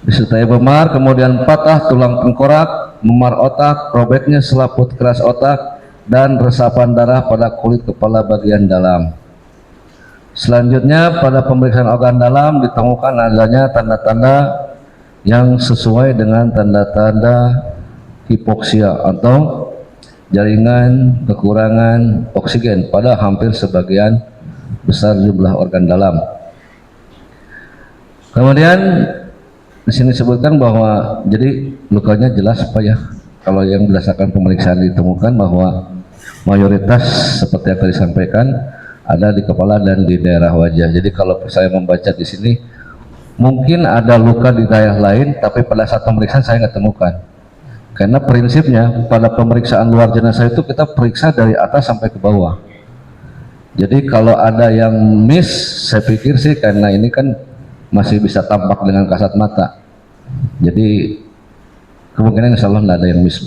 disertai memar, kemudian patah tulang tengkorak, memar otak, robeknya selaput keras otak, dan resapan darah pada kulit kepala bagian dalam. Selanjutnya pada pemeriksaan organ dalam ditemukan adanya tanda-tanda yang sesuai dengan tanda-tanda hipoksia atau jaringan kekurangan oksigen pada hampir sebagian besar jumlah organ dalam. Kemudian di sini disebutkan bahwa jadi lukanya jelas Pak ya. Kalau yang berdasarkan pemeriksaan ditemukan bahwa mayoritas seperti yang tadi disampaikan ada di kepala dan di daerah wajah. Jadi kalau saya membaca di sini mungkin ada luka di daerah lain, tapi pada saat pemeriksaan saya nggak temukan. Karena prinsipnya pada pemeriksaan luar jenazah itu kita periksa dari atas sampai ke bawah. Jadi kalau ada yang miss, saya pikir sih karena ini kan masih bisa tampak dengan kasat mata. Jadi kemungkinan insya Allah tidak ada yang miss.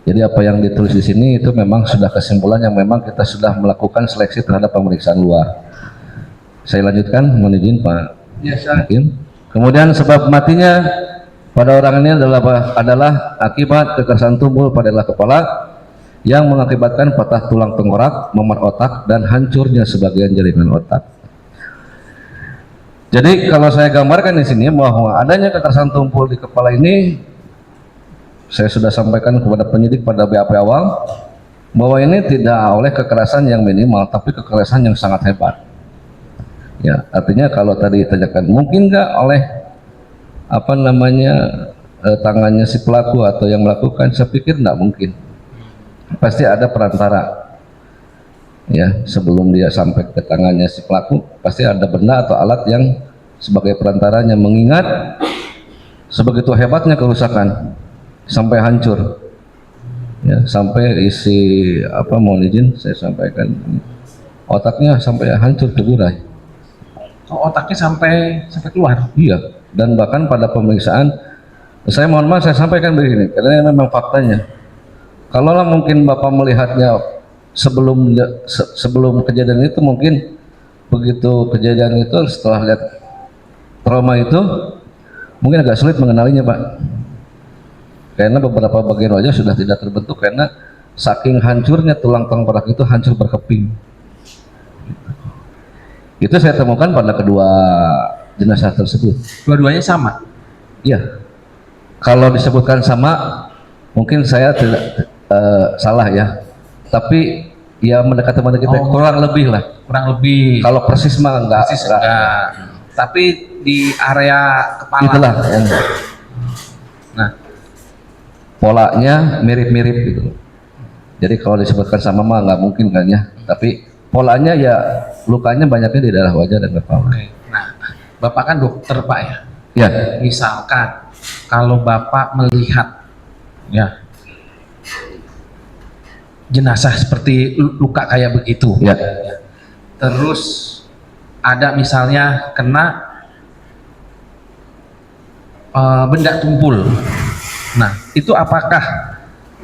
Jadi apa yang ditulis di sini itu memang sudah kesimpulan yang memang kita sudah melakukan seleksi terhadap pemeriksaan luar. Saya lanjutkan, mohon izin Pak Hakim. Kemudian sebab matinya pada orang ini adalah akibat kekerasan tubuh pada kepala yang mengakibatkan patah tulang tengkorak, memar otak, dan hancurnya sebagian jaringan otak. Jadi kalau saya gambarkan di sini bahwa adanya kekerasan tumpul di kepala ini, saya sudah sampaikan kepada penyidik pada BAP awal bahwa ini tidak oleh kekerasan yang minimal, tapi kekerasan yang sangat hebat. Ya, artinya kalau tadi ditanyakan mungkin nggak oleh tangannya si pelaku atau yang melakukan, saya pikir nggak mungkin. Pasti ada perantara. Ya, sebelum dia sampai ke tangannya si pelaku, pasti ada benda atau alat yang sebagai perantaranya, mengingat sebegitu hebatnya kerusakan sampai hancur, ya, sampai isi mohon izin saya sampaikan, otaknya sampai hancur terurai. Oh, otaknya sampai keluar? Iya, dan bahkan pada pemeriksaan saya mohon maaf saya sampaikan begini karena memang faktanya, kalaulah mungkin Bapak melihatnya sebelum kejadian itu, mungkin begitu kejadian itu setelah lihat trauma itu mungkin agak sulit mengenalinya Pak, karena beberapa bagian wajah sudah tidak terbentuk karena saking hancurnya tulang tengkorak itu hancur berkeping. Itu saya temukan pada kedua jenazah tersebut. Dua-duanya sama? Iya. Kalau disebutkan sama mungkin saya tidak salah ya, tapi ya mendekati kurang lebih lah. Kurang lebih. Kalau persis mah enggak. Tapi di area kepala. Itulah yang. Nah, polanya mirip-mirip gitu. Jadi kalau disebutkan sama mah nggak mungkin kan ya. Tapi polanya ya lukanya banyaknya di daerah wajah dan kepala. Oke. Nah, Bapak kan dokter Pak ya. Ya. Misalkan kalau Bapak melihat ya jenazah seperti luka kayak begitu. Ya. Terus ada misalnya kena benda tumpul. Nah, itu apakah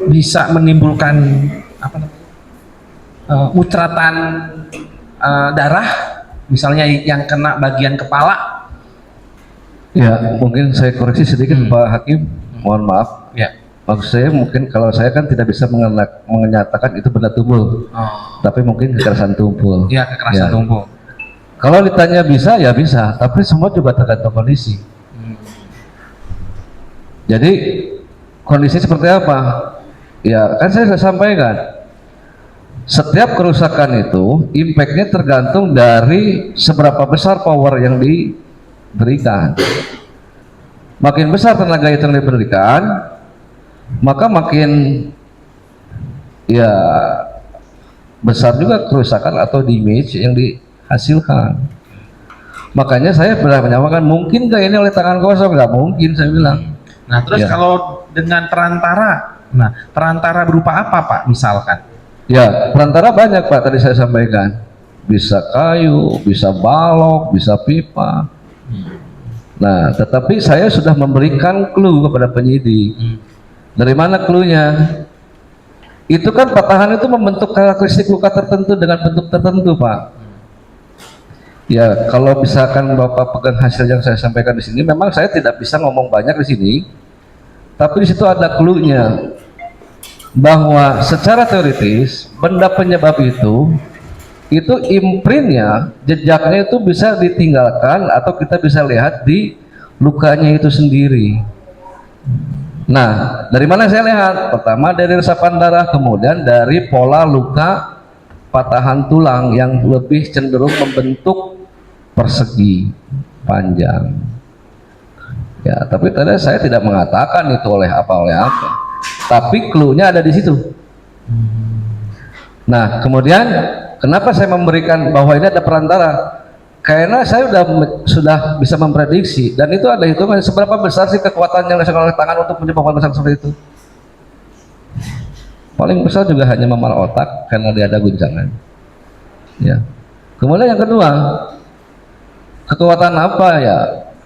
bisa menimbulkan mutratan darah, misalnya yang kena bagian kepala? Ya, mungkin saya koreksi sedikit Pak Hakim, mohon maaf. Ya. Maksud saya mungkin kalau saya kan tidak bisa menyatakan itu benda tumpul, tapi mungkin kekerasan tumpul. Ya, kekerasan tumpul. Kalau ditanya bisa, ya bisa, tapi semua juga tergantung kondisi. Jadi kondisi seperti apa? Ya kan saya sudah sampaikan, setiap kerusakan itu impactnya tergantung dari seberapa besar power yang diberikan. Makin besar tenaga yang diberikan, maka makin ya besar juga kerusakan atau damage yang dihasilkan. Makanya saya pernah menyamakan, mungkin nggak ini oleh tangan kosong? Nggak mungkin, saya bilang. Nah, terus kalau dengan perantara, perantara berupa apa Pak misalkan? Ya, perantara banyak Pak, tadi saya sampaikan. Bisa kayu, bisa balok, bisa pipa. Nah, tetapi saya sudah memberikan clue kepada penyidik. Dari mana clue-nya? Itu kan patahan itu membentuk karakteristik luka tertentu dengan bentuk tertentu Pak. Ya, kalau misalkan Bapak pegang hasil yang saya sampaikan di sini, memang saya tidak bisa ngomong banyak di sini, tapi di situ ada clue-nya bahwa secara teoritis benda penyebab itu imprintnya, jejaknya itu bisa ditinggalkan atau kita bisa lihat di lukanya itu sendiri. Nah, dari mana saya lihat? Pertama dari resapan darah, kemudian dari pola luka patahan tulang yang lebih cenderung membentuk persegi panjang. Ya, tapi tadi saya tidak mengatakan itu oleh apa. Tapi clue-nya ada di situ. Nah, kemudian kenapa saya memberikan bahwa ini ada perantara? Karena saya sudah bisa memprediksi, dan itu ada hitungan seberapa besar sih kekuatan yang dilakukan oleh tangan untuk menyebabkan masalah seperti itu. Paling besar juga hanya memar otak karena dia ada guncangan. Ya. Kemudian yang kedua, kekuatan apa ya?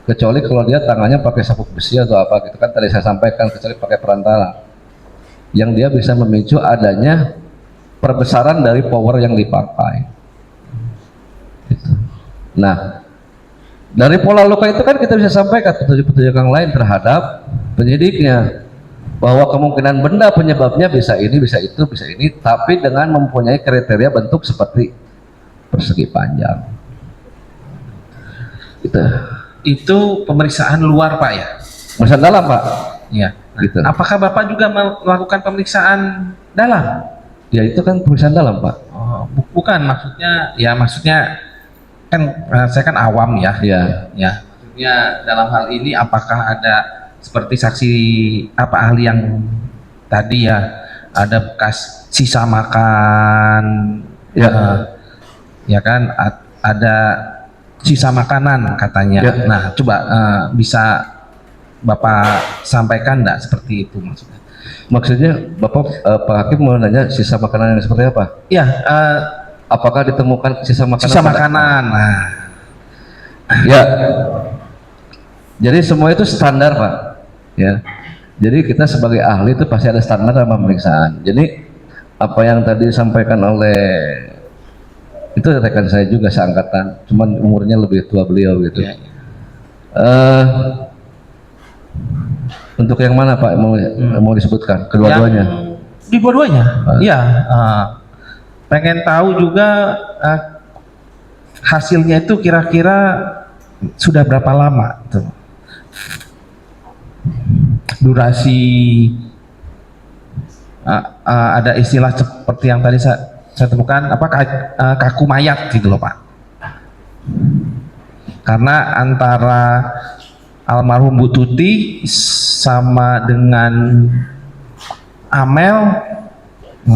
Kecuali kalau dia tangannya pakai sabuk besi atau apa gitu kan, tadi saya sampaikan, kecuali pakai perantara yang dia bisa memicu adanya perbesaran dari power yang dipakai. Gitu. Nah, dari pola luka itu kan kita bisa sampaikan petunjuk-petunjuk yang lain terhadap penyidiknya, bahwa kemungkinan benda penyebabnya bisa ini, bisa itu, bisa ini, tapi dengan mempunyai kriteria bentuk seperti persegi panjang. Itu pemeriksaan luar Pak ya? Pemeriksaan dalam Pak. Iya. Nah, Gitu. apakah Bapak juga melakukan pemeriksaan dalam? Ya itu kan pemeriksaan dalam Pak. Oh, bukan, maksudnya kan saya kan awam ya. Ya. Ya, maksudnya dalam hal ini apakah ada seperti saksi ahli yang tadi ya, ada bekas sisa makan, Ya. ya kan, ada sisa makanan katanya. Ya. Nah, coba bisa Bapak sampaikan enggak seperti itu maksudnya? Maksudnya Bapak Pak Hakim mau nanya sisa makanan yang seperti apa? Iya, Apakah ditemukan sisa makanan? sisa makanan. Nah, ya. Jadi semua itu standar Pak. Ya. Jadi kita sebagai ahli itu pasti ada standar dalam pemeriksaan. Jadi apa yang tadi disampaikan oleh itu rekan saya juga seangkatan, cuman umurnya lebih tua beliau gitu. ya, Untuk yang mana Pak mau disebutkan? Kedua-duanya? Di dua-duanya. Iya. Pengen tahu juga hasilnya itu kira-kira sudah berapa lama tuh? Durasi ada istilah seperti yang tadi saya temukan apa kaku mayat gitu loh Pak. Karena antara almarhum Bu Tuti sama dengan Amel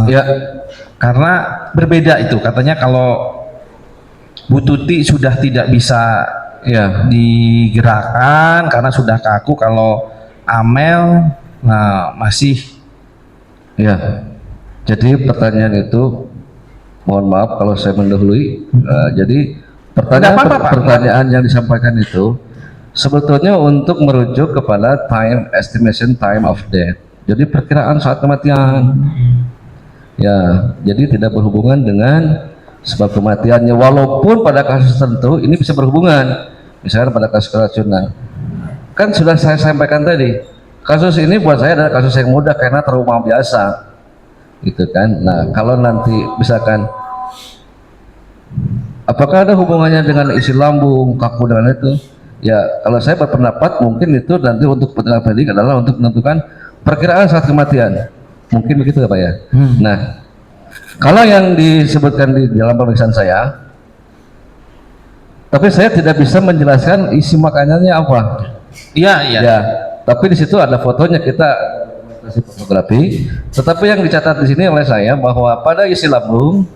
Ya. karena berbeda itu katanya, kalau Bu Tuti sudah tidak bisa Ya. digerakkan karena sudah kaku, kalau Amel masih. Ya. Jadi pertanyaan itu, mohon maaf kalau saya mendahului. Jadi pertanyaan yang disampaikan itu sebetulnya untuk merujuk kepada estimation time of death. Jadi perkiraan saat kematian. Ya, jadi tidak berhubungan dengan sebab kematiannya, walaupun pada kasus tertentu ini bisa berhubungan. Misalnya pada kasus keracunan. Kan sudah saya sampaikan tadi, kasus ini buat saya adalah kasus yang mudah karena trauma biasa. Gitu kan. Nah, kalau nanti misalkan apakah ada hubungannya dengan isi lambung, kaku dengan itu? Ya, kalau saya berpendapat mungkin itu nanti untuk penelitian pendidik adalah untuk menentukan perkiraan saat kematian. Mungkin begitu ya Pak ya. Nah, kalau yang disebutkan di dalam pemeriksaan saya, tapi saya tidak bisa menjelaskan isi makanannya apa. Iya. Ya, tapi di situ ada fotonya, kita fotografi. Tetapi yang dicatat di sini oleh saya bahwa pada isi lambung,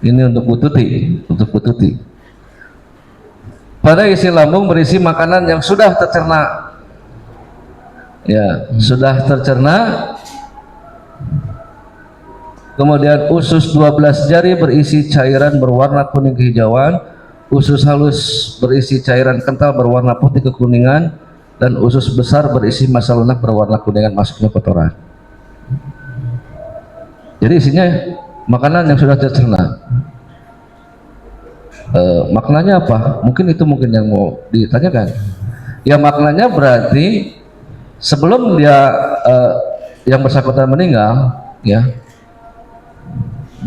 ini untuk Bu Tuti, pada isi lambung berisi makanan yang sudah tercerna. Ya, sudah tercerna. Kemudian usus 12 jari berisi cairan berwarna kuning kehijauan, usus halus berisi cairan kental berwarna putih kekuningan, dan usus besar berisi massa lunak berwarna kuningan, masuknya kotoran. Jadi isinya makanan yang sudah tercerna. Maknanya apa? Mungkin itu yang mau ditanyakan. Ya maknanya berarti sebelum dia yang bersangkutan meninggal, ya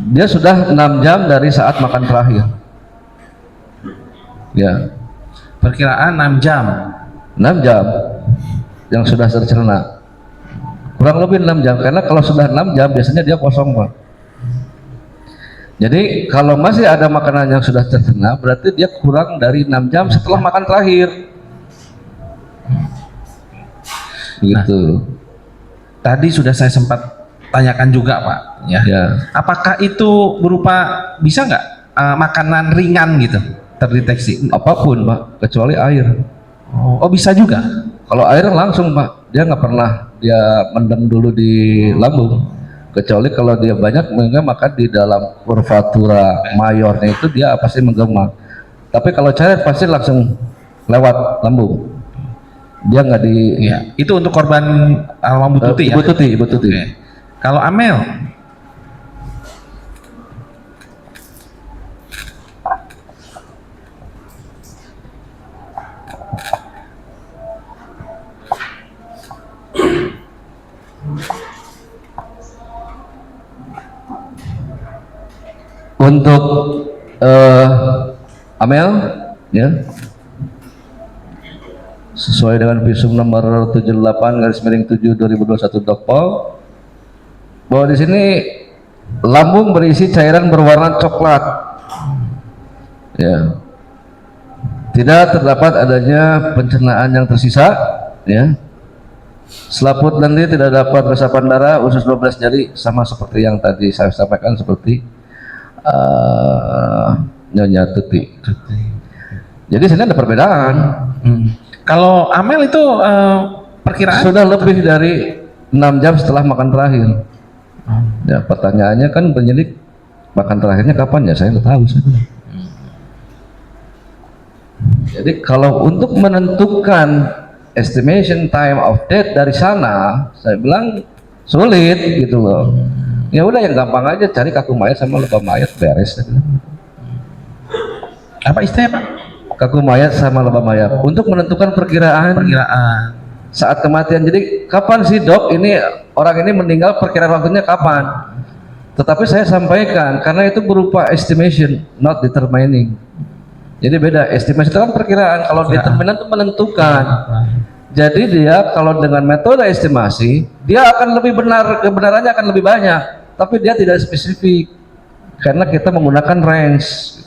dia sudah 6 jam dari saat makan terakhir. Ya, Perkiraan 6 jam. 6 jam yang sudah tercerna. Kurang lebih 6 jam, karena kalau sudah 6 jam biasanya dia kosong, Pak. Jadi kalau masih ada makanan yang sudah tercerna, berarti dia kurang dari 6 jam setelah makan terakhir. Begitu. Tadi sudah saya sempat tanyakan juga, Pak, ya. Ya. Apakah itu berupa bisa nggak makanan ringan gitu terdeteksi? Apapun, Pak, kecuali air. Oh, bisa juga. Kalau air langsung, Pak, dia nggak pernah dia mendem dulu di lambung. Kecuali kalau dia banyak, maka di dalam kurvatura mayornya itu dia pasti menggema. Tapi kalau cair pasti langsung lewat lambung. Dia nggak di. Ya, itu untuk korban almarhum Bu Tuti ya. Ibu Tuti. Oke. Kalau Amel, Untuk Amel, ya, sesuai dengan visum nomor 78/7 2021 Dokpol, bahwa di sini lambung berisi cairan berwarna coklat, ya, tidak terdapat adanya pencernaan yang tersisa, ya. Selaput nanti tidak dapat resapan darah, usus 12 jari, sama seperti yang tadi saya sampaikan, seperti Nyonya Tuti. Jadi sini ada perbedaan. kalau Amel itu perkiraan Sudah lebih dari 6 jam setelah makan terakhir. Ya, pertanyaannya kan penyidik, makan terakhirnya kapan? Ya saya nggak tahu. Jadi kalau untuk menentukan estimation time of death dari sana, saya bilang sulit gitu loh. Ya udah, yang gampang aja, cari kaku mayat sama lebam mayat, beres. apa istilahnya, Pak? Kaku mayat sama lebam mayat untuk menentukan perkiraan saat kematian. Jadi kapan sih, Dok, ini orang ini meninggal, perkiraan waktunya kapan? Tetapi saya sampaikan karena itu berupa estimation, not determining. Jadi beda, estimasi itu kan perkiraan, kalau determinan itu menentukan. Jadi dia kalau dengan metode estimasi, dia akan lebih benar, kebenarannya akan lebih banyak, tapi dia tidak spesifik karena kita menggunakan range.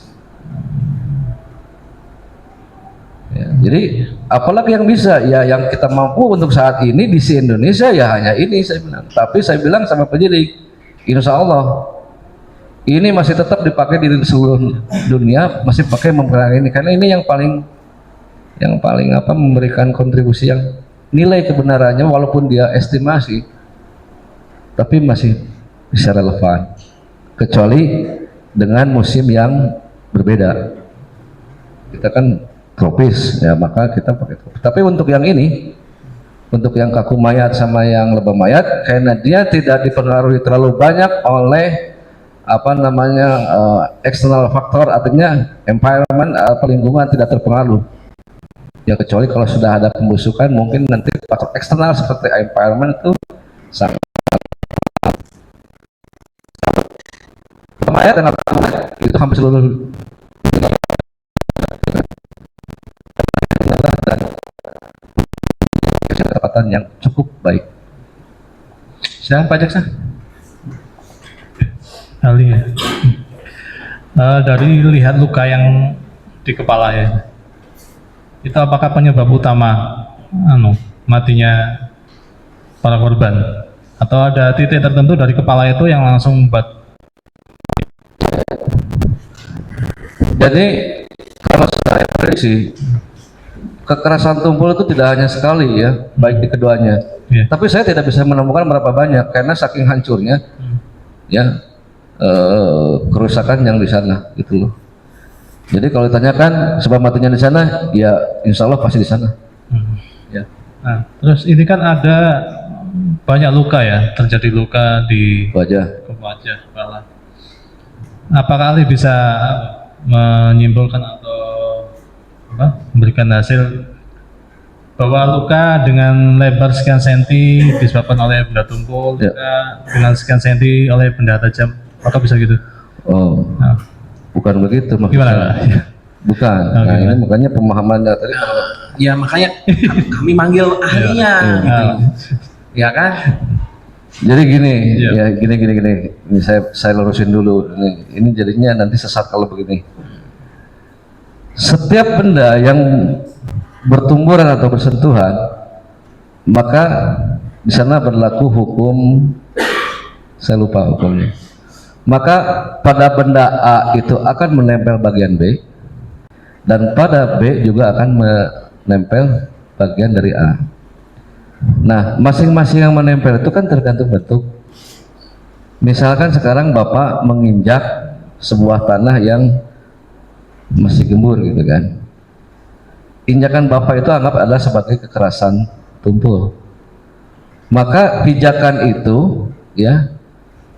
Ya, jadi apalagi yang bisa, ya yang kita mampu untuk saat ini di Indonesia ya hanya ini, saya bilang. Tapi saya bilang sama penyidik, insya Allah ini masih tetap dipakai di seluruh dunia, masih pakai memperkirakan ini, karena ini yang paling memberikan kontribusi, yang nilai kebenarannya walaupun dia estimasi tapi masih bisa relevan, kecuali dengan musim yang berbeda. Kita kan tropis, ya, maka kita pakai tropis. Tapi untuk yang ini, untuk yang kaku mayat sama yang lebam mayat, karena dia tidak dipengaruhi terlalu banyak oleh eksternal faktor, artinya environment, lingkungan tidak terpengaruh. Ya kecuali kalau sudah ada pembusukan, mungkin nanti faktor eksternal seperti environment itu sangat. Mayat dan itu hampir seluruh kesempatan yang cukup baik. Silakan Pak Jaksa. Ali ya. Dari lihat luka yang di kepala ya, itu apakah penyebab utama matinya para korban, atau ada titik tertentu dari kepala itu yang langsung membuat? Jadi kalau saya prediksi, kekerasan tumpul itu tidak hanya sekali, ya, baik di keduanya. Yeah. Tapi saya tidak bisa menemukan berapa banyak karena saking hancurnya, ya, kerusakan yang di sana, gitu loh. Jadi kalau ditanyakan sebab matinya di sana, ya insya Allah pasti di sana. Ya. Nah, terus ini kan ada banyak luka ya, terjadi luka di Wajah. wajah, kepala. Apakah Ali bisa menyimpulkan atau memberikan hasil bahwa luka dengan lebar sekian senti disebabkan oleh benda tumpul, Ya. luka dengan sekian senti oleh benda tajam, apakah bisa gitu? Oh, Nah, bukan begitu maksudnya. gimana Pak? Bukan. Oh, Nah, gimana? ini makanya pemahamannya tadi kalau Ya makanya kami manggil ahlinya, gitu. Nah, Ya kan? jadi gini, Iya. ya gini. Ini saya lurusin dulu. Ini jadinya nanti sesat kalau begini. Setiap benda yang bertumburan atau bersentuhan, maka di sana berlaku hukum, saya lupa hukumnya. Maka pada benda A itu akan menempel bagian B, dan pada B juga akan menempel bagian dari A. Nah, masing-masing yang menempel itu kan tergantung bentuk. Misalkan sekarang Bapak menginjak sebuah tanah yang masih gembur gitu kan. Injakan Bapak itu anggap adalah sebagai kekerasan tumpul. Maka pijakan itu ya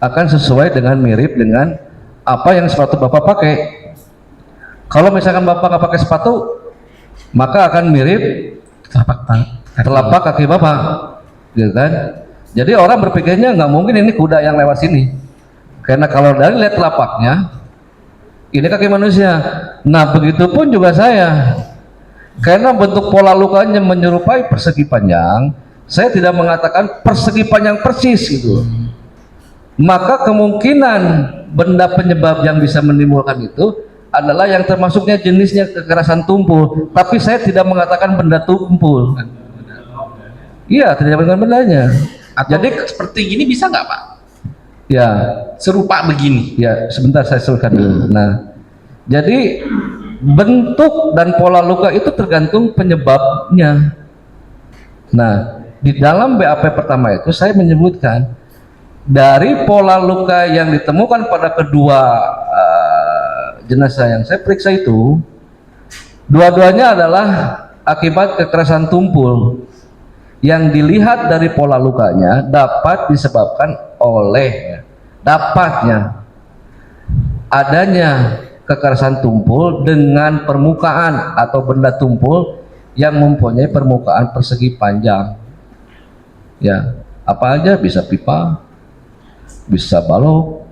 akan sesuai dengan mirip dengan apa yang sepatu Bapak pakai. Kalau misalkan Bapak nggak pakai sepatu, maka akan mirip telapak kaki Bapak, gitu kan? Jadi orang berpikirnya nggak mungkin ini kuda yang lewat sini, karena kalau dari lihat telapaknya, ini kaki manusia. Nah, begitupun juga saya, karena bentuk pola lukanya menyerupai persegi panjang, saya tidak mengatakan persegi panjang persis gitu. Maka kemungkinan benda penyebab yang bisa menimbulkan itu adalah yang termasuknya jenisnya kekerasan tumpul, tapi saya tidak mengatakan benda tumpul. Iya, tidak dengan bendanya. Atau Jadi seperti gini bisa nggak Pak? ya, Serupa begini. ya sebentar saya selesaikan dulu. Nah, jadi bentuk dan pola luka itu tergantung penyebabnya. Nah, di dalam BAP pertama itu saya menyebutkan dari pola luka yang ditemukan pada kedua jenazah yang saya periksa itu, dua-duanya adalah akibat kekerasan tumpul. Yang dilihat dari pola lukanya dapat disebabkan oleh adanya kekerasan tumpul dengan permukaan atau benda tumpul yang mempunyai permukaan persegi panjang. Ya, apa aja, bisa pipa, bisa balok,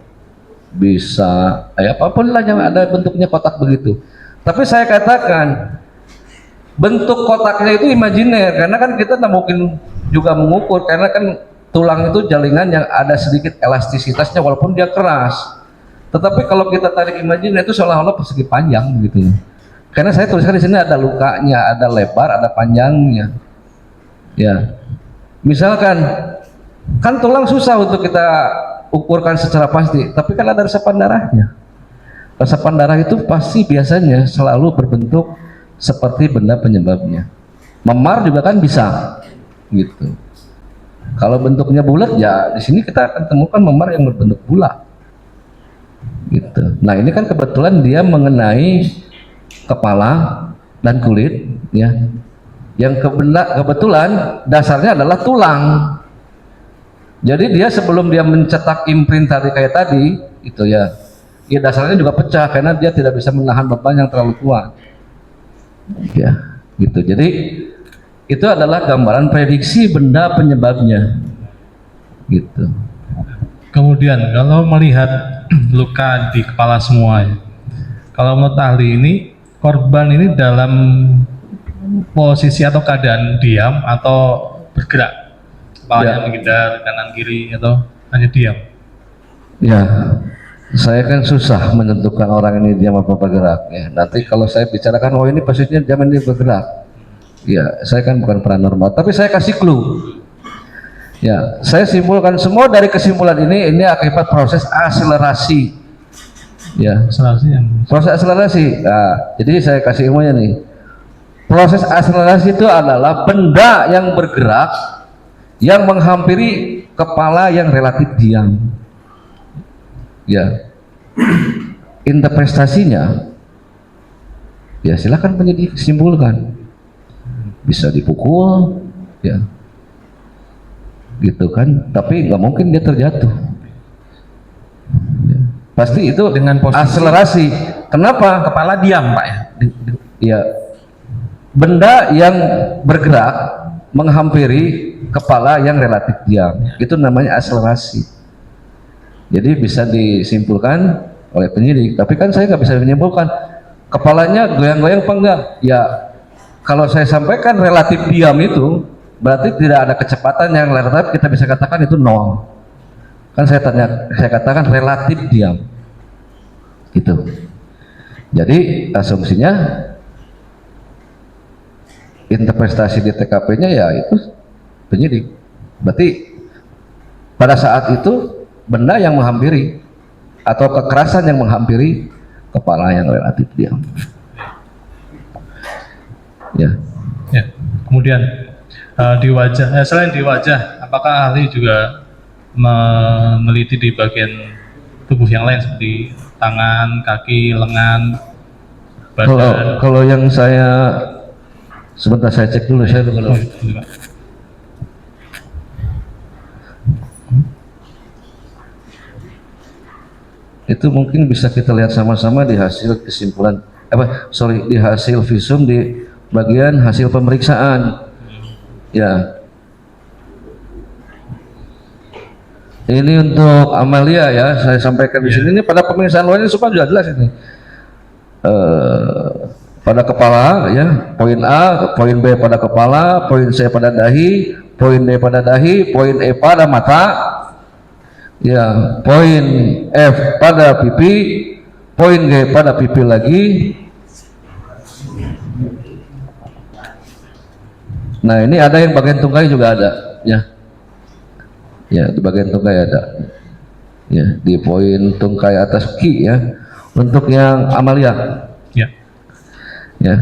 bisa apapun lah yang ada bentuknya kotak begitu. Tapi saya katakan bentuk kotaknya itu imajiner, karena kan kita tidak mungkin juga mengukur, karena kan tulang itu jaringan yang ada sedikit elastisitasnya walaupun dia keras. Tetapi kalau kita tarik imajiner itu seolah-olah persegi panjang gitu. Karena saya tuliskan di sini ada lukanya, ada lebar, ada panjangnya. Ya, misalkan kan tulang susah untuk kita ukurkan secara pasti, tapi kan ada resapan darahnya. Resapan darah itu pasti biasanya selalu berbentuk seperti benda penyebabnya. Memar juga kan bisa, gitu. Kalau bentuknya bulat, ya di sini kita akan temukan memar yang berbentuk bulat, gitu. Nah, ini kan kebetulan dia mengenai kepala dan kulit, ya. Yang kebetulan dasarnya adalah tulang. Jadi dia sebelum dia mencetak imprint kayak tadi, itu ya dasarnya juga pecah karena dia tidak bisa menahan beban yang terlalu kuat. Ya, gitu. Jadi itu adalah gambaran prediksi benda penyebabnya, gitu. kemudian kalau melihat luka di kepala semua, ya, kalau menurut ahli ini korban ini dalam posisi atau keadaan diam atau bergerak, kepalanya Ya. menghindar kanan kiri atau hanya diam? Ya, saya kan susah menentukan orang ini diam apa bergerak. Ya, nanti kalau saya bicarakan, oh ini posisinya diam, ini bergerak. Ya, saya kan bukan paranormal, tapi saya kasih clue. Ya, saya simpulkan semua dari kesimpulan ini akibat proses akselerasi. Ya, Akselerasi yang proses akselerasi. Nah, jadi saya kasih ilmunya nih. Proses akselerasi itu adalah benda yang bergerak yang menghampiri kepala yang relatif diam. Ya, interpretasinya ya silakan penyidik simpulkan. Bisa dipukul, ya, gitu kan? Tapi nggak mungkin dia terjatuh. Ya. Pasti itu Dengan posisi akselerasi Kenapa? Kepala diam Pak ya. Ya, benda yang bergerak menghampiri kepala yang relatif diam, itu namanya akselerasi. Jadi bisa disimpulkan oleh penyidik, tapi kan saya nggak bisa menyimpulkan kepalanya goyang-goyang apa enggak. Ya, kalau saya sampaikan relatif diam itu berarti tidak ada kecepatan yang relatif, kita bisa katakan itu nol. Kan saya katakan relatif diam. Gitu. Jadi asumsinya interpretasi di TKP-nya ya itu penyidik. Berarti pada saat itu benda yang menghampiri atau kekerasan yang menghampiri kepala yang relatif diam. Ya. Ya. Kemudian di wajah, selain di wajah, apakah ahli juga meneliti di bagian tubuh yang lain seperti tangan, kaki, lengan, badan? Kalau yang saya sebentar saya cek dulu saya kalau Oh, itu, Pak. itu mungkin bisa kita lihat sama-sama di hasil kesimpulan di hasil visum di bagian hasil pemeriksaan. Ya. Ini untuk Amalia ya, saya sampaikan di sini. Ini pada pemeriksaan luarnya supaya sudah jelas ini. Pada kepala ya, poin A, poin B pada kepala, poin C pada dahi, poin D pada dahi, poin E pada mata, ya, poin F pada pipi, poin G pada pipi lagi. Nah, ini ada yang bagian tungkai juga ada, ya. Ya, di bagian tungkai ada. Ya, di poin tungkai atas kaki ya. Untuk yang Amalia. Ya. Ya,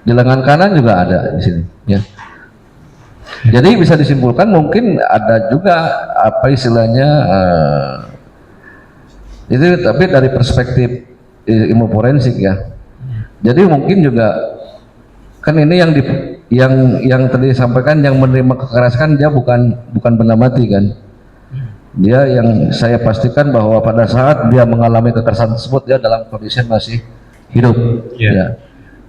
di lengan kanan juga ada di sini ya. Jadi bisa disimpulkan mungkin ada juga apa istilahnya itu, tapi dari perspektif ilmu forensik ya. Jadi mungkin juga kan ini yang tadi disampaikan, yang menerima kekerasan dia bukan benda mati kan. Dia yang saya pastikan bahwa pada saat dia mengalami kekerasan tersebut dia dalam kondisi masih hidup. Ya.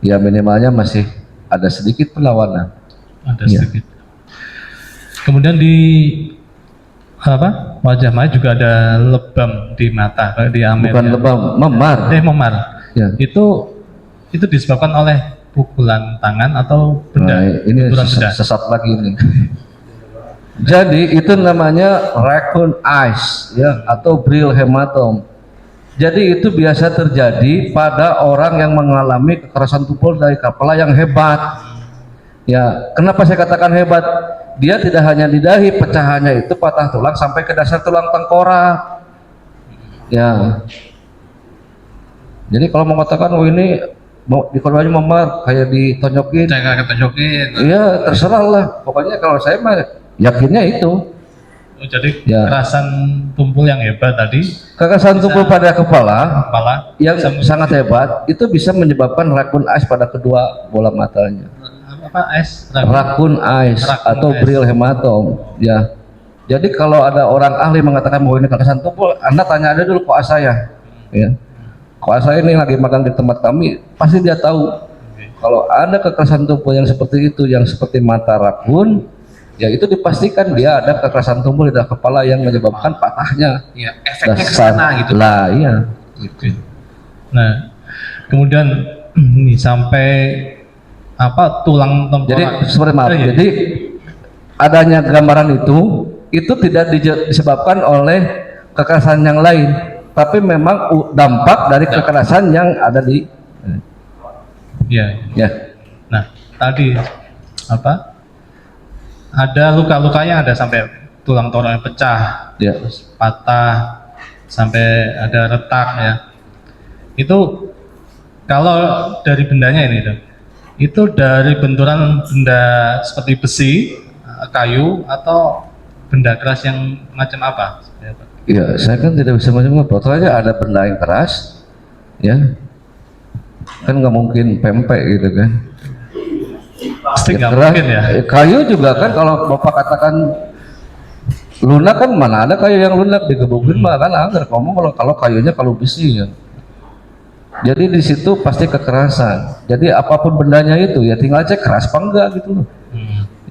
Ya minimalnya masih ada sedikit perlawanan. Ada Ya. sedikit. Kemudian di wajah Maya juga ada lebam di mata, kayak di Amel. Bukan ya. lebam, memar. Memar. Ya. Itu disebabkan oleh pukulan tangan atau benda? Nah, ini Benturan benda. sesat lagi ini. Jadi itu namanya raccoon eyes ya, atau Brill hematom. Jadi itu biasa terjadi pada orang yang mengalami kekerasan tubuh dari kepala yang hebat. Ya, kenapa saya katakan hebat? Dia tidak hanya di dahi, pecahannya itu patah tulang sampai ke dasar tulang tengkorak. Ya. Jadi kalau mau katakan oh ini mau dikorbannya memar kayak ditonjokin, Saya kata jokin. iya terserah lah. Pokoknya kalau saya mah yakinnya itu. Oh, jadi Ya. kekerasan tumpul yang hebat tadi, Kekerasan tubuh pada kepala kepala yang bisa sangat hebat itu bisa menyebabkan raccoon eyes pada kedua bola matanya. apa es Raccoon eyes Raccoon atau eyes. Brill hematom. Ya. Jadi kalau ada orang ahli mengatakan bahwa ini kekerasan tubuh, Anda tanya aja dulu koas saya. Ya. Koas saya ini lagi magang di tempat kami, pasti dia tahu. Kalau ada kekerasan tubuh yang seperti itu, yang seperti mata raccoon, ya itu dipastikan dia ada kekerasan tubuh di dalam kepala yang menyebabkan patahnya Ya, efeknya ke dasar. sana gitu. Lah, iya. Nah, kemudian ini sampai tulang Jadi tengkorak. seperti maaf. Iya. Jadi adanya gambaran itu tidak disebabkan oleh kekerasan yang lain, tapi memang dampak dari kekerasan yang ada di Iya. ya. Nah, tadi ada luka-lukanya, ada sampai tulang tengkorak pecah, Ya. terus patah, sampai ada retak ya. Itu kalau dari bendanya ini, Dok, itu dari benturan benda seperti besi, kayu, atau benda keras yang macam apa? Seperti apa? Ya, saya kan tidak bisa macam-macam. Pokoknya ada benda yang keras, ya. Kan nggak mungkin pempek gitu kan. Pasti nggak Keras. mungkin ya. Kayu juga kan kalau Bapak katakan lunak, kan mana ada kayu yang lunak digebukin mah kan agar ngomong kalau kayunya kalau besi ya. Jadi di situ pasti kekerasan. Jadi apapun bendanya itu ya tinggal cek keras apa enggak gitu loh.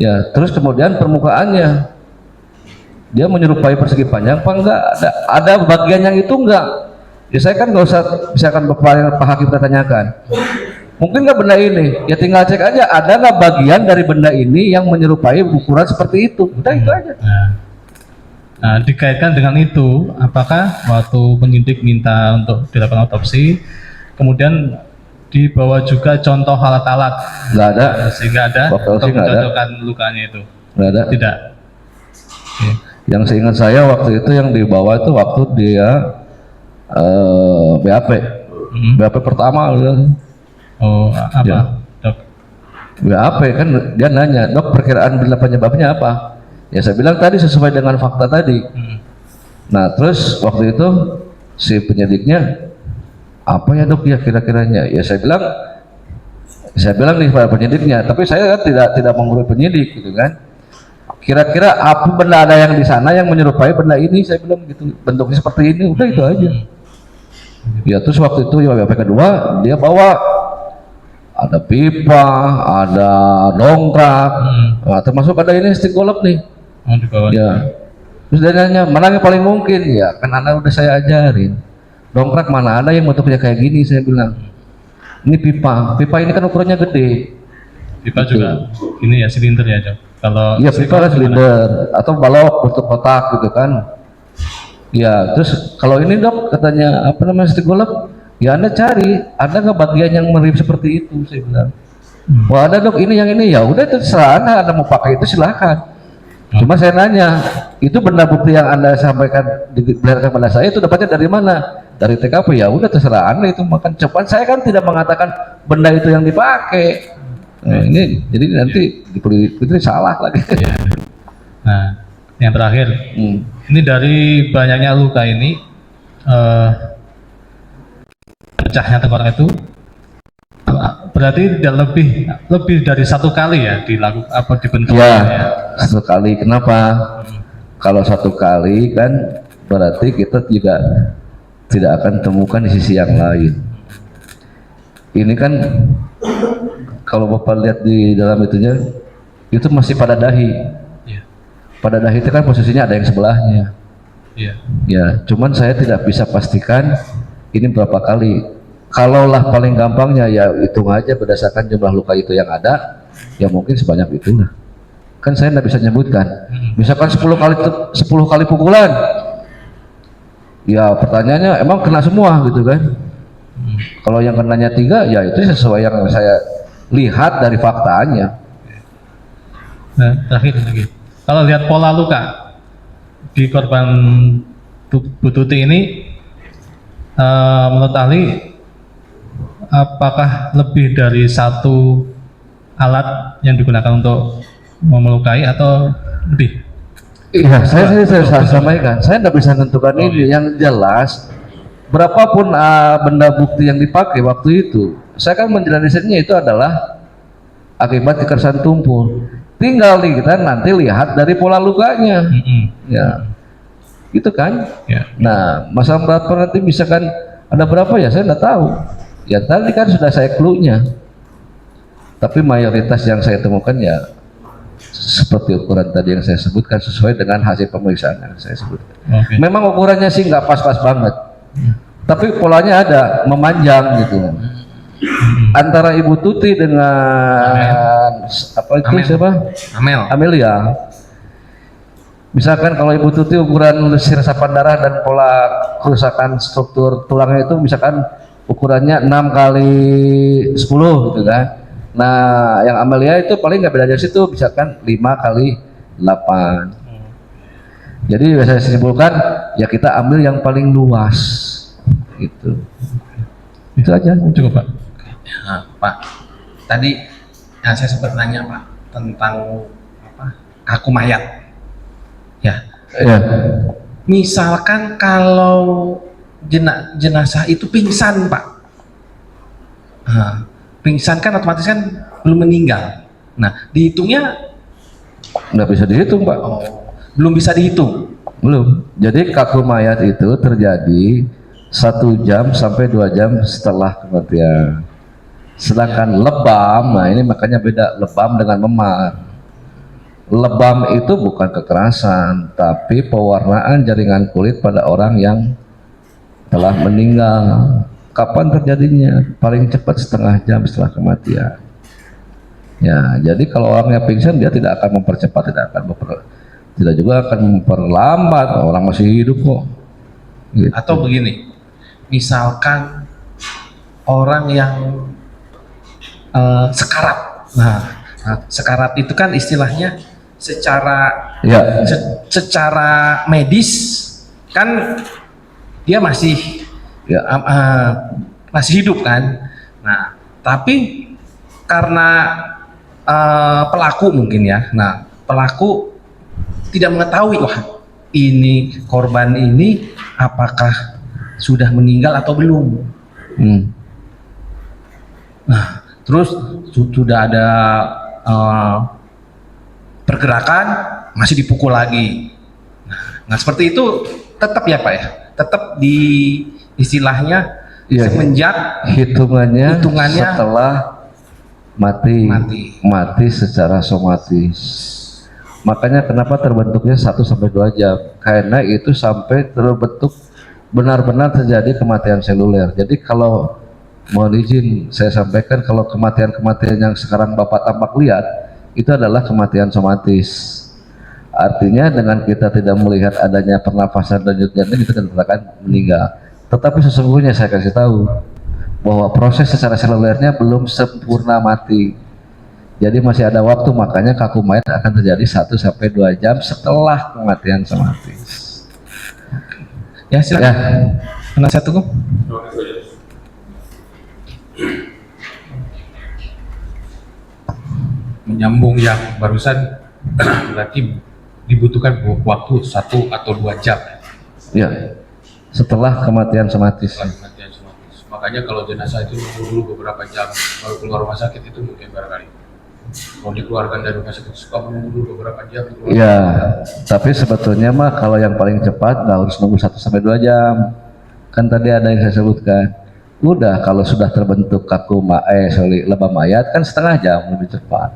Ya, terus kemudian permukaannya dia menyerupai persegi panjang apa enggak? Ada bagian yang itu enggak. Ya saya kan nggak usah, misalkan Pak Hakim kita tanyakan, mungkin nggak benda ini, ya tinggal cek aja ada nggak bagian dari benda ini yang menyerupai ukuran seperti itu. Udah itu aja. Nah, dikaitkan dengan itu, apakah waktu penyidik minta untuk dilakukan otopsi, kemudian dibawa juga contoh alat-alat Nggak ada. sehingga ada Waktu untuk otopsi nggak ada. mencocokkan lukanya itu? Nggak ada. Tidak. Oke. Yang seingat saya waktu itu yang dibawa itu waktu dia BAP, BAP pertama. Oh, apa, Ya. dok? BAP kan dia nanya, dok perkiraan bila penyebabnya apa? Ya saya bilang tadi sesuai dengan fakta tadi. Nah terus waktu itu si penyidiknya, apa ya dok ya kira-kiranya? Ya saya bilang nih pada penyidiknya, tapi saya tidak mengurus penyidik gitu kan. Kira-kira apa benda ada yang di sana yang menyerupai benda ini? Saya bilang gitu, bentuknya seperti ini, udah itu aja. Ya terus waktu itu ya BAP kedua dia bawa ada pipa, ada dongkrak, nah, termasuk ada ini stick golf nih. Oh, di bawah. Ya. Terus dia nanya, mana yang paling mungkin? Ya kan anda udah saya ajarin. Dongkrak mana ada yang bentuknya kayak gini? Saya bilang. Ini pipa. Pipa ini kan ukurannya gede. Pipa juga ini ya silinder ya, Dok. Kalau Iya pipa kan silinder atau balok bentuk kotak gitu kan. Ya terus kalau ini dok katanya apa namanya stick golf, ya anda cari ada nggak bagian yang mirip seperti itu? Saya bilang. Wah ada dok ini yang ini, ya udah terserah anda mau pakai itu silahkan. Cuma saya nanya, itu benda bukti yang anda sampaikan diperlihatkan pada saya itu dapatnya dari mana? Dari TKP. Ya udah terserah anda itu makan. Cepat saya kan tidak mengatakan benda itu yang dipakai. Nah, ini jadi nanti itu salah lagi. Nah, yang terakhir, ini dari banyaknya luka ini, pecahnya tengkorak itu berarti tidak lebih dari satu kali ya dilakukan apa dibentuk ya, satu kali. Kenapa? Kalau satu kali kan berarti kita juga tidak akan temukan di sisi yang lain. Ini kan kalau Bapak lihat di dalam itunya itu masih pada dahi. Pada dahi itu kan posisinya ada yang sebelahnya. Ya, cuman saya tidak bisa pastikan ini berapa kali. Kalaulah paling gampangnya ya hitung aja berdasarkan jumlah luka itu yang ada, ya mungkin sebanyak itulah. Kan saya tidak bisa nyebutkan. Misalkan 10 kali pukulan, ya pertanyaannya emang kena semua gitu kan? Kalau yang kenanya 3, ya itu sesuai yang saya lihat dari faktanya. Nah, terakhir lagi, kalau lihat pola luka di korban Bu Tuti ini, menurut ahli, apakah lebih dari satu alat yang digunakan untuk melukai atau lebih? Iya, saya sampaikan, saya tidak bisa menentukan ini. Yang jelas, berapapun benda bukti yang dipakai waktu itu, saya kan menjelaskannya itu adalah akibat kekerasan tumpul. Tinggal nih kita nanti lihat dari pola lukanya, ya, itu kan. Nah, masalah berapa nanti misalkan ada berapa ya saya tidak tahu. Ya tadi kan sudah saya clue-nya. Tapi mayoritas yang saya temukan ya seperti ukuran tadi yang saya sebutkan sesuai dengan hasil pemeriksaan yang saya sebutkan. Memang ukurannya sih nggak pas-pas banget. Tapi polanya ada memanjang gitu. Antara Ibu Tuti dengan apa itu siapa? Amelia. Misalkan kalau Ibu Tuti ukuran resapan darah dan pola kerusakan struktur tulangnya itu misalkan ukurannya 6 kali 10 gitu kan. Nah yang Amelia itu paling nggak beda dari situ, misalkan 5 kali 8. Jadi saya simpulkan ya kita ambil yang paling luas gitu. Itu aja. Cukup Pak. Nah, Pak, tadi yang saya sempat nanya Pak tentang apa kaku mayat. Ya. Misalkan kalau jenazah itu pingsan Pak, pingsan kan otomatis kan belum meninggal. Nah dihitungnya nggak bisa dihitung Pak. Belum bisa dihitung. Belum. Jadi kaku mayat itu terjadi 1 jam sampai 2 jam setelah kematian. Sedangkan lebam, nah ini makanya beda lebam dengan memar. Lebam itu bukan kekerasan, tapi pewarnaan jaringan kulit pada orang yang telah meninggal. Kapan terjadinya? Paling cepat setengah jam setelah kematian. Ya, jadi kalau orangnya pingsan dia tidak akan mempercepat, tidak juga akan memperlambat. Orang masih hidup kok. Gitu. Atau begini, misalkan orang yang sekarat. Nah, sekarat itu kan istilahnya secara Ya, secara medis kan dia masih ya, masih hidup kan. Nah, tapi karena pelaku mungkin ya. Nah, pelaku tidak mengetahui, wah ini korban ini apakah sudah meninggal atau belum. Nah, terus sudah ada pergerakan, masih dipukul lagi. Nah, seperti itu tetap ya Pak ya, tetap di istilahnya ya, semenjak hitungannya hitungannya setelah mati secara somatis. Makanya kenapa terbentuknya 1 sampai 2 jam, karena itu sampai terbentuk benar-benar terjadi kematian seluler. Jadi kalau mohon izin saya sampaikan, kalau kematian-kematian yang sekarang Bapak tampak lihat itu adalah kematian somatis. Artinya dengan kita tidak melihat adanya pernafasan dan denyut jantung kita dikatakan meninggal. Tetapi sesungguhnya saya kasih tahu bahwa proses secara selulernya belum sempurna mati. Jadi masih ada waktu, makanya kaku mayat akan terjadi 1 sampai 2 jam setelah kematian somatis. ya silakan. Ya. Penasihat hukum. Menyambung yang barusan, berarti dibutuhkan waktu 1 atau 2 jam Ya, setelah kematian somatis. setelah kematian somatis. Makanya kalau jenazah itu nunggu dulu beberapa jam baru keluar rumah sakit, itu mungkin barangkali kalau dikeluarkan dari rumah sakit suka menunggu dulu beberapa jam. Ya, tapi sebetulnya mah kalau yang paling cepat nggak harus nunggu 1 sampai 2 jam. Kan tadi ada yang saya sebutkan. Udah kalau sudah terbentuk lebam mayat kan setengah jam lebih cepat.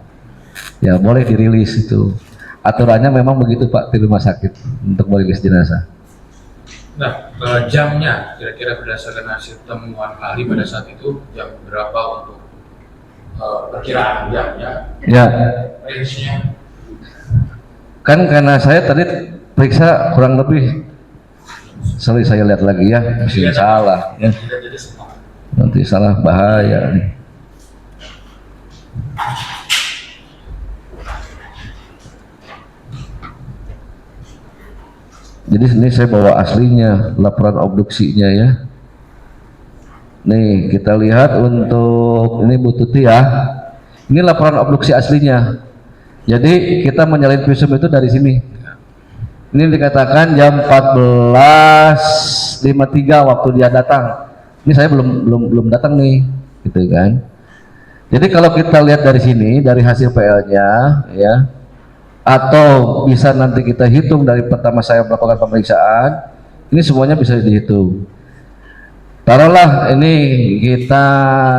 Ya boleh dirilis itu. Aturannya memang begitu Pak di rumah sakit untuk merilis jenazah. Nah, jamnya kira-kira berdasarkan hasil temuan ahli pada saat itu jam berapa untuk perkiraan jamnya? Ya, Range-nya kan karena saya tadi periksa kurang lebih, sorry saya lihat lagi ya, mesti salah ya. tidak jadi semua. Nanti salah bahaya nih. Jadi ini saya bawa aslinya, laporan obduksinya ya. Nih kita lihat untuk ini Bu Tuti ya. Ini laporan obduksi aslinya. Jadi kita menyalin visum itu dari sini. Ini dikatakan jam 14.53 waktu dia datang. Ini saya belum datang nih, gitu kan. Jadi kalau kita lihat dari sini, dari hasil PL-nya ya, atau bisa nanti kita hitung dari pertama saya melakukan pemeriksaan, ini semuanya bisa dihitung. Taruhlah ini kita,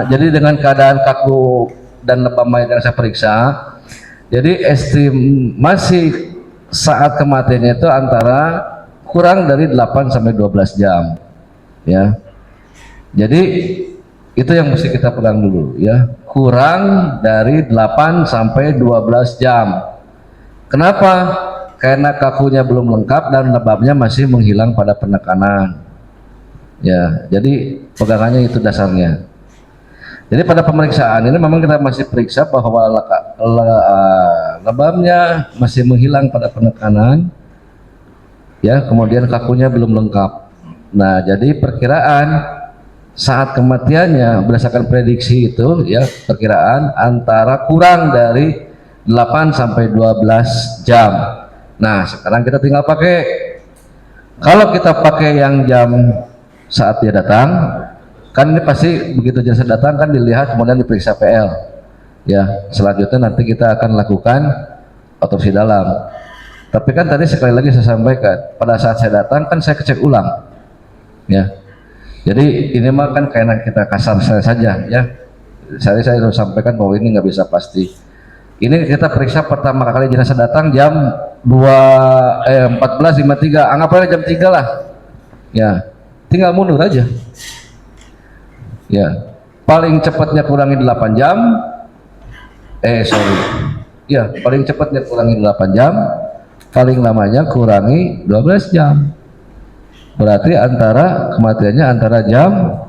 jadi dengan keadaan kaku dan lebam mayat yang saya periksa, jadi estimasi saat kematiannya itu antara kurang dari 8 sampai 12 jam ya. Jadi itu yang mesti kita pegang dulu ya, kurang dari 8 sampai 12 jam. Kenapa? Karena kakunya belum lengkap dan lebamnya masih menghilang pada penekanan. Ya, jadi pegangannya itu dasarnya. Jadi pada pemeriksaan ini memang kita masih periksa bahwa lebamnya masih menghilang pada penekanan. Ya, kemudian kakunya belum lengkap. Nah, jadi perkiraan saat kematiannya berdasarkan prediksi itu ya, perkiraan antara kurang dari 8 sampai 12 jam. Nah, sekarang kita tinggal pakai. Kalau kita pakai yang jam saat dia datang, kan ini pasti begitu jenazah datang kan dilihat kemudian diperiksa PL. Ya, selanjutnya nanti kita akan lakukan otopsi dalam. Tapi kan tadi sekali lagi saya sampaikan, pada saat saya datang kan saya cek ulang. Ya. Jadi ini mah kan karena kita kasar saja ya. Saya sudah sampaikan bahwa ini nggak bisa pasti. Ini kita periksa pertama kali jenazah datang jam 14.53, anggap aja jam 3 lah. Ya, tinggal mundur aja. Ya, paling cepatnya kurangi 8 jam. Ya, paling cepatnya kurangi 8 jam, paling lamanya kurangi 12 jam. Berarti kematiannya antara jam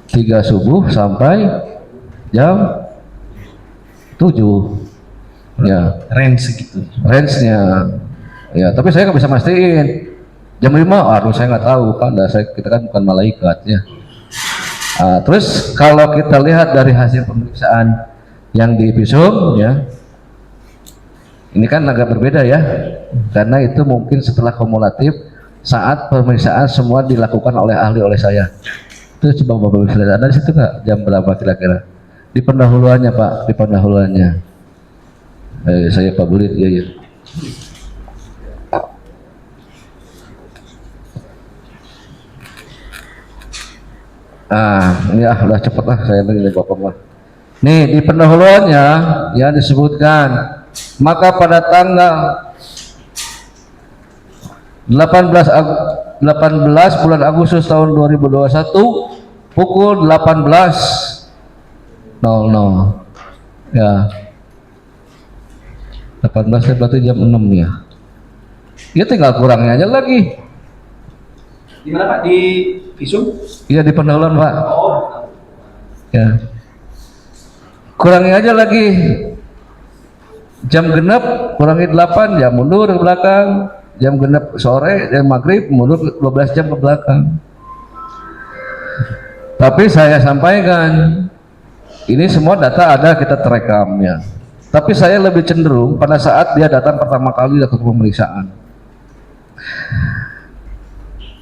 3 subuh sampai jam 7. Ya, range segitu. range-nya. Ya, tapi saya nggak bisa mastiin. Jam 5, aduh saya nggak tahu kan, kita kan bukan malaikat ya. Nah, terus kalau kita lihat dari hasil pemeriksaan yang di visum ya, ini kan agak berbeda ya, karena itu mungkin setelah kumulatif saat pemeriksaan semua dilakukan oleh ahli oleh saya. Itu coba Bapak bisa lihat, ada di situ nggak jam berapa kira-kira? Di pendahuluannya Pak, di pendahuluannya. Saya Pak Bulit ya. Ini udah cepet lah saya dari Bapak mah. Nih di pendahuluannya ya disebutkan, maka pada tanggal 18 bulan Agustus tahun 2021 pukul 18.00 ya. 18 berarti jam 6 ya. Ya tinggal kurangnya aja lagi. Di mana Pak? Di visum? Iya di pendahuluan Pak. Ya. Kurangi aja lagi. Jam genap kurangi 8, jam mundur ke belakang. Jam genap sore, jam maghrib mundur 12 jam ke belakang. Tapi saya sampaikan, ini semua data ada, kita terekamnya. Tapi saya lebih cenderung pada saat dia datang pertama kali lakukan pemeriksaan.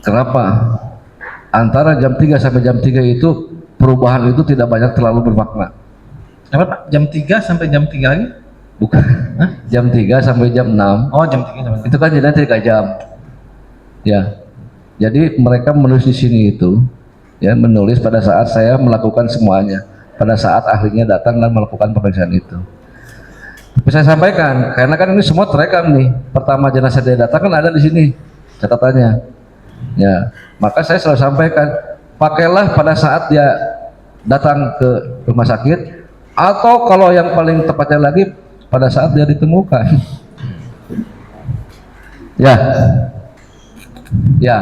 Kenapa? Antara jam 3 sampai jam 3 itu perubahan itu tidak banyak terlalu bermakna. Apa Pak? Jam 3 sampai jam 3 lagi? Bukan. Jam 3 sampai jam 6. Oh, jam 3 sampai. Itu kan jadinya 3 jam. Ya. Jadi mereka menulis di sini itu ya, menulis pada saat saya melakukan semuanya, pada saat ahlinya datang dan melakukan pemeriksaan itu. Tapi saya sampaikan, karena kan ini semua terekam nih. Pertama jenazah dia datang kan ada di sini catatannya. Ya, maka saya selalu sampaikan, pakailah pada saat dia datang ke rumah sakit, atau kalau yang paling tepatnya lagi pada saat dia ditemukan. Ya, ya.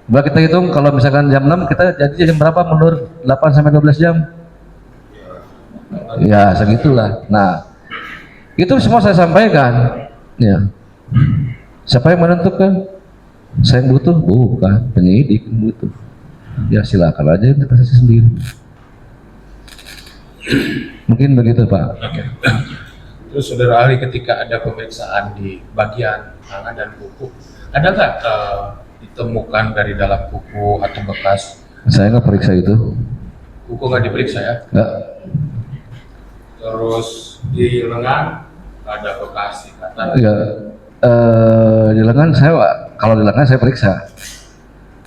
Coba kita hitung, kalau misalkan jam 6 kita jadi jam berapa mundur? 8 sampai 12 jam. Ya, segitulah. Nah, itu semua saya sampaikan. Ya. Siapa yang menentukan? Saya yang butuh? Bukan, penyidik yang butuh. Ya silakan aja interpretasi sendiri. Mungkin begitu Pak. Oke. Terus saudara ahli, ketika ada pemeriksaan di bagian tangan dan kuku, ada nggak ditemukan dari dalam kuku atau bekas? Saya nggak periksa itu. Kuku nggak diperiksa ya? Nggak. Terus di lengan ada bekas ikatan? Ya, di lengan kalau di lengan saya periksa.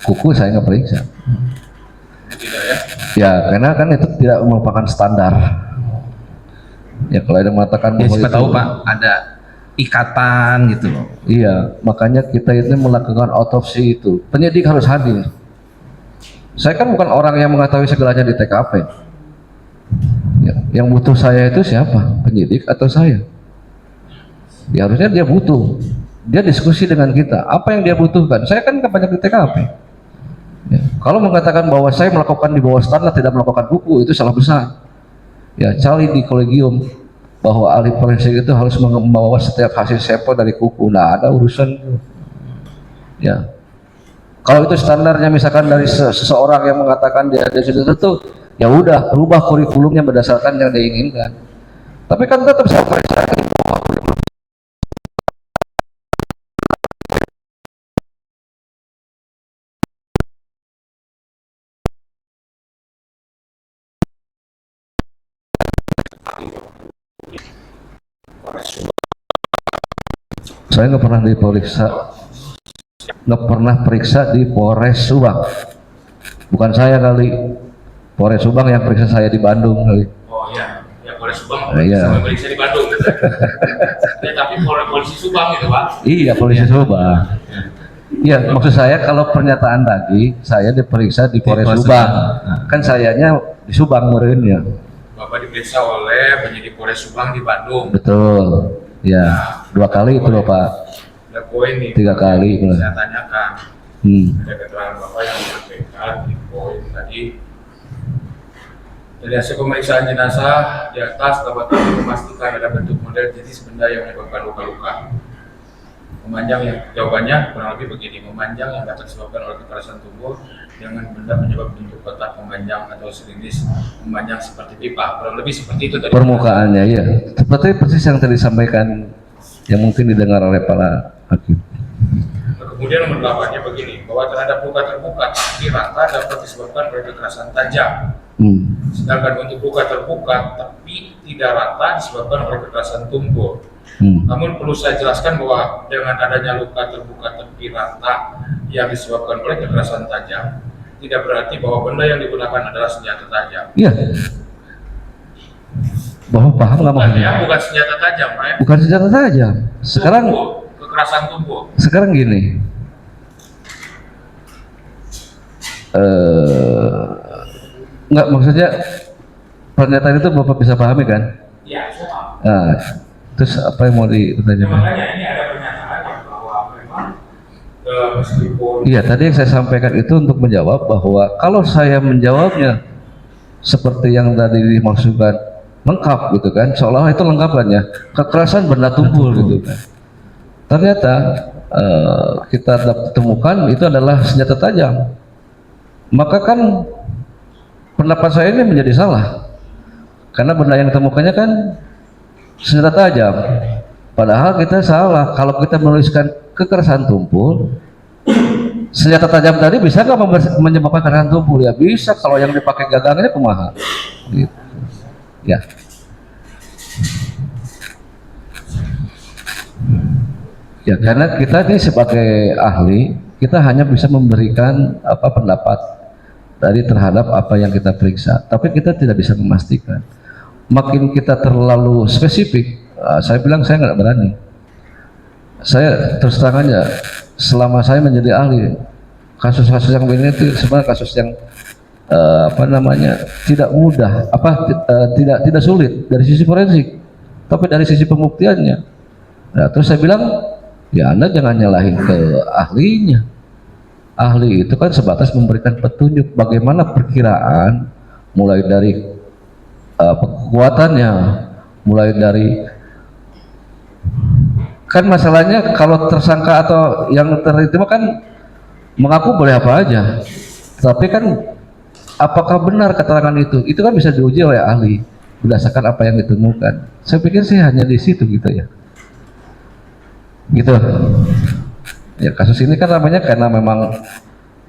Kuku saya nggak periksa. Tidak ya? Ya, karena kan itu tidak merupakan standar. Ya kalau ada mengatakan Ya, bahwa siapa itu, tahu Pak ada ikatan gitu loh. iya, makanya kita ini melakukan otopsi itu. Penyidik harus hadir. Saya kan bukan orang yang mengetahui segalanya di TKP. Ya, yang butuh saya itu siapa? Penyidik atau saya? Ya harusnya dia butuh. Dia diskusi dengan kita. Apa yang dia butuhkan? Saya kan banyak di TKP. Ya, kalau mengatakan bahwa saya melakukan di bawah standar, tidak melakukan buku, itu salah besar. Ya, cari di kolegium bahwa ahli forensik itu harus membawa setiap hasil sampel dari kuku. Nah, ada urusan itu. Ya, kalau itu standarnya misalkan dari seseorang yang mengatakan dia sudah tentu, ya udah rubah kurikulumnya berdasarkan yang dia inginkan. Tapi kan tetap sampai saya rubah kurikulum. Saya nggak pernah diperiksa, nggak pernah periksa di Polres Subang. Bukan saya kali, Polres Subang yang periksa saya di Bandung kali. Oh iya, ya Polres Subang Iya. sama memeriksa di Bandung. Ya, tapi polisi Subang itu Pak. Iya, polisi Subang. Iya, maksud saya kalau pernyataan tadi saya diperiksa di Polres Polres Subang, Subang. kan sayanya di Subang meureunnya. Bapak diperiksa oleh penyidik Polres Subang di Bandung. Betul. Ya, 2 kali itu loh Pak. Ada poin nih. 3 kali. Saya tanyakan. Ada keterangan Bapak yang menyampaikan di poin tadi. Dari hasil pemeriksaan jenazah di atas dapat kami memastikan ada bentuk model jenis benda yang menyebabkan luka-luka. Memanjang yang jawabannya kurang lebih begini, memanjang yang dapat disebabkan oleh kekerasan tubuh dengan benda penyebab bentuk kotak memanjang atau sejenis memanjang seperti pipa, kurang lebih seperti itu tadi. Permukaannya ya, seperti persis yang tadi disampaikan yang mungkin didengar oleh para hakim. Kemudian nomor 8-nya begini, bahwa terhadap luka terbuka di rata dapat disebabkan oleh kekerasan tajam. Sedangkan untuk luka terbuka tapi tidak rata disebabkan oleh kekerasan tumpul. Namun perlu saya jelaskan bahwa dengan adanya luka terbuka tepi rata yang disebabkan oleh kekerasan tajam, tidak berarti bahwa benda yang digunakan adalah senjata tajam. Iya. Bahwa paham nggak Bukan, maksudnya? ya, bukan senjata tajam, Pak. Ya. Bukan senjata tajam. Sekarang, Tumpul, kekerasan tumpul. sekarang gini. Nggak, maksudnya pernyataan itu Bapak bisa pahami kan? Iya, saya paham. Nah, terus apa yang mau Ya, ditanyakan? makanya ini ada pernyataan yang bahwa memang meskipun Iya, tadi yang saya sampaikan itu untuk menjawab bahwa kalau saya menjawabnya seperti yang tadi dimaksudkan lengkap gitu kan, seolah-olah itu lengkapannya kekerasan benda tumpul gitu kan. Ternyata kita temukan itu adalah senjata tajam. Maka kan pendapat saya ini menjadi salah karena benda yang ditemukannya kan senjata tajam. Padahal kita salah kalau kita menuliskan kekerasan tumpul. Senjata tajam tadi bisa nggak menyebabkan kekerasan tumpul? Ya bisa kalau yang dipakai gagangnya kumaha. Gitu. Ya. Ya karena kita ini sebagai ahli kita hanya bisa memberikan pendapat dari terhadap apa yang kita periksa, tapi kita tidak bisa memastikan. Makin kita terlalu spesifik, saya bilang saya nggak berani. Saya terus terang aja, selama saya menjadi ahli, kasus-kasus yang begini itu sebenarnya kasus yang tidak mudah, tidak sulit dari sisi forensik, tapi dari sisi pembuktiannya. Nah, terus saya bilang, ya Anda jangan nyalahin ke ahlinya. Ahli itu kan sebatas memberikan petunjuk bagaimana perkiraan, mulai dari kekuatannya, mulai dari kan masalahnya kalau tersangka atau yang terima kan mengaku boleh apa aja, tapi kan apakah benar keterangan itu kan bisa diuji oleh ahli berdasarkan apa yang ditemukan. Saya pikir sih hanya di situ gitu ya. Gitu ya, kasus ini kan namanya karena memang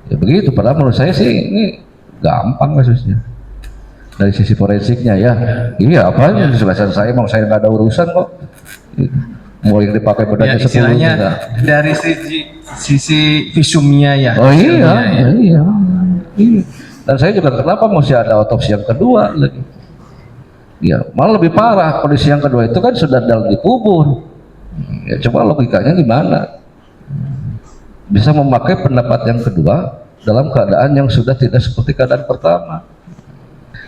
ya begitu, padahal menurut saya sih ini gampang kasusnya dari sisi forensiknya ya. Iya, apa yang disebabkan saya mau saya nggak ada urusan kok, mau yang dipakai bedanya Ya, 10 istilahnya juga. dari sisi visumnya ya. Oh iya, Visumnya, ya. iya. Dan saya juga kenapa mesti ada otopsi yang kedua lagi? Ya malah lebih parah, kondisi yang kedua itu kan sudah dalam dikubur. Ya coba logikanya gimana? Bisa memakai pendapat yang kedua dalam keadaan yang sudah tidak seperti keadaan pertama.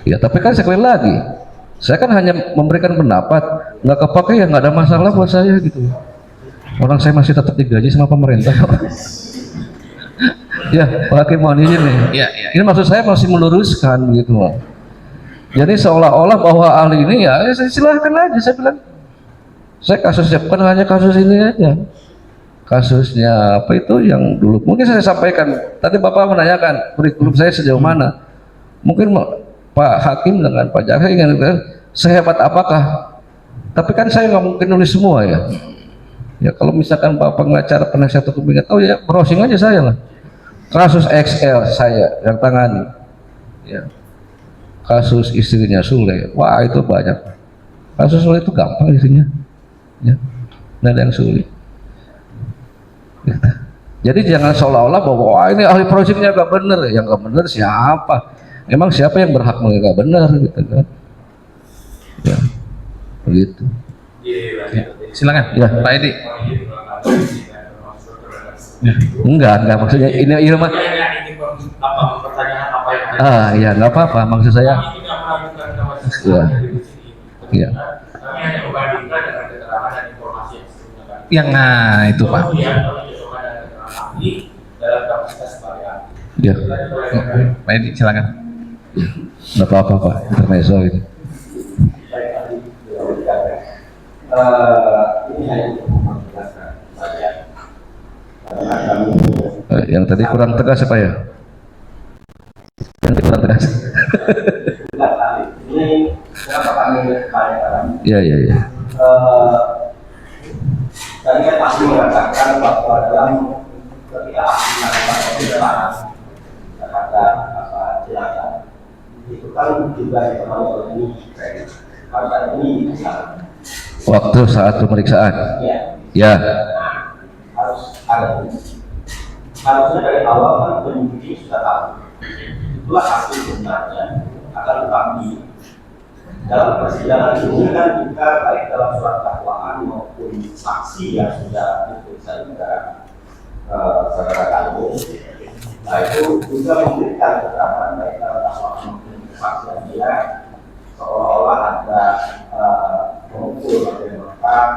Ya tapi kan sekali lagi, saya kan hanya memberikan pendapat, nggak kepake ya nggak ada masalah buat saya gitu. Orang saya masih tetap digaji sama pemerintah. Ya, Pak Hakim mohon izin nih. Ya. Ini maksud saya masih meluruskan gitu loh. Jadi seolah-olah bahwa ahli ini ya saya silahkan aja, saya bilang. Saya kasusnya bukan hanya kasus ini aja. Kasusnya apa itu yang dulu mungkin saya sampaikan. Tadi Bapak menanyakan kurikulum saya sejauh mana. Mungkin Pak Hakim dengan Pak Jaksa ingin sehebat apakah? Tapi kan saya nggak mungkin nulis semua ya. Ya kalau misalkan Pak pengacara penasihat hukum ingin tahu ya browsing aja saya lah. Kasus XL saya yang tangani. Ya. Kasus istrinya Sule, wah itu banyak. Kasus Sule itu gampang isinya. Ya, nggak ada yang sulit. Gitu. Jadi jangan seolah-olah bahwa wah, ini ahli forensiknya nggak benar. Yang nggak benar siapa? Emang siapa yang berhak nggak benar gitu kan? Ya, begitu. Ya, silakan Ya. Pak Edi. Enggak maksudnya ini mah. Ya nggak apa-apa maksud saya. Ya, ya. Yang itu Pak. Ya, Pak Edi silakan. nggak apa-apa Pak, intermezzo ini. Ini hanya untuk menjelaskan saja. Karena kami Yang tadi kurang tegas ya Pak ya? Yang tadi kurang tegas. tidak tahu. Ini kenapa kami tanyakan? Iya. Tadi kan pasti mengatakan bahwa dalam ketika ahli melakukan terhadap jenazah itu kan juga ditemani oleh ini pada ini misalnya. Waktu saat pemeriksaan. Ya. Ya. Harus ada harusnya dari awal kan penyidik sudah tahu itulah hasil sebenarnya akan tetapi dalam persidangan ini kan juga baik dalam surat dakwaan maupun saksi yang sudah diperiksa juga saudara kandung, nah itu juga memberikan keterangan baik dalam dakwaan maupun kesaksian dia seolah-olah ada mengukur bagian lengkap,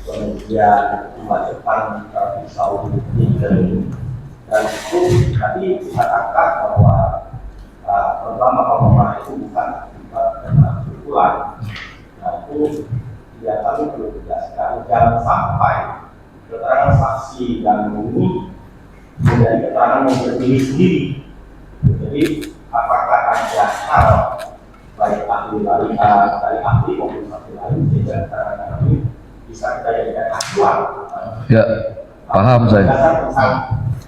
kemudian pembacokan pisau ini dan itu tadi dikatakan bahwa pertama pembunuhan itu bukan akibat karena pukulan. Nah itu ya kami perlu tegaskan jangan sampai keterangan saksi dan ini menjadi keterangan yang berdiri sendiri. Jadi apakah ada hal baik ahli dari ahli maupun saksi lain sehingga keterangan kami bisa kita jadikan acuan. Ya, paham saya. Dasar tentang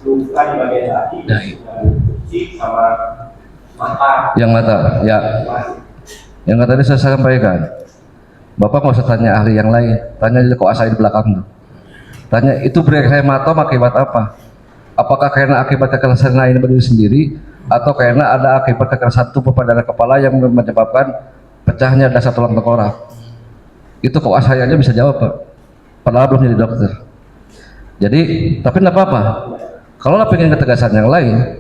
luka di bagian tadi dengan kucing sama mata. Yang mata, ya. Yang tadi saya sampaikan. Bapak nggak usah tanya ahli yang lain, tanya aja kuasa di belakang tuh. Tanya itu berhematom akibat apa? Apakah karena akibat kekerasan lain berdiri sendiri atau karena ada akibat kekerasan tubuh pada kepala yang menyebabkan pecahnya dasar tulang tengkorak? Itu kuasa aja bisa jawab Pak. Padahal belum jadi dokter. Jadi, tapi nggak apa-apa. Kalau pengen ketegasan yang lain,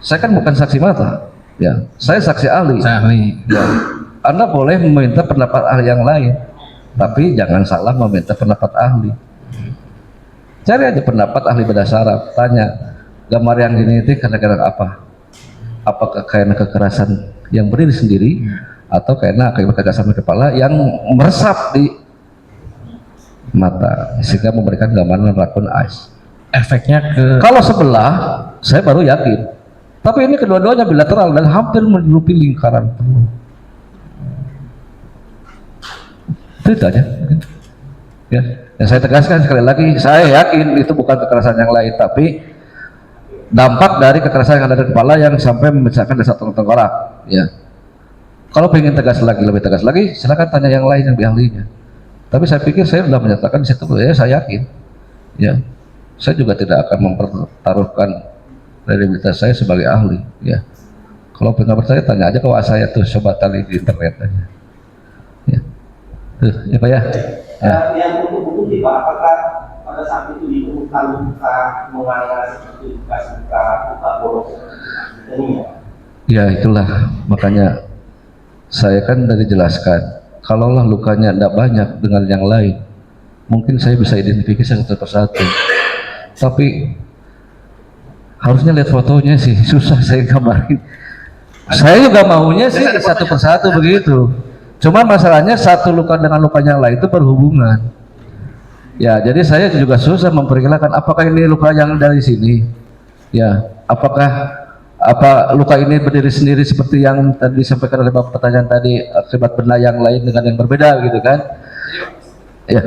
saya kan bukan saksi mata, ya. Saya saksi ahli. Ya. Anda boleh meminta pendapat ahli yang lain, tapi jangan salah meminta pendapat ahli. Cari aja pendapat ahli bedah saraf, tanya gambar yang gini itu kadang-kadang apa? Apakah karena kekerasan yang berdiri sendiri atau karena akibat kekerasan di kepala yang meresap di mata sehingga memberikan gambaran racun eyes. Efeknya ke Kalau sebelah, saya baru yakin. Tapi ini kedua-duanya bilateral dan hampir menyerupi lingkaran penuh. Itu aja. Ya, yang saya tegaskan sekali lagi, saya yakin itu bukan kekerasan yang lain, tapi dampak dari kekerasan yang ada di kepala yang sampai memecahkan dasar tulang tengkorak. Ya. Kalau pengen tegas lagi, lebih tegas lagi, silakan tanya yang lain yang ahlinya. Tapi saya pikir saya sudah menyatakan di situ, ya saya yakin. Ya, saya juga tidak akan mempertaruhkan kredibilitas saya sebagai ahli. Ya, kalau pengen percaya tanya aja ke saya tuh, coba tali di internet aja. Ya, tuh, ya Pak ya. Ya. Yang untuk Pak, apakah pada saat itu ditemukan luka mengarah seperti luka boros ini ya? Ya itulah makanya saya kan dari jelaskan. Kalaulah lukanya tidak banyak dengan yang lain, mungkin saya bisa identifikasi satu persatu. Tapi harusnya lihat fotonya sih, susah saya gambarin. Saya juga maunya sih satu persatu begitu. Cuma masalahnya satu luka dengan lukanya yang lain itu berhubungan. Ya, jadi saya juga susah memperkirakan apakah ini luka yang dari sini. Ya, apakah luka ini berdiri sendiri seperti yang tadi disampaikan oleh Bapak pertanyaan tadi akibat benda yang lain dengan yang berbeda gitu kan? Ya.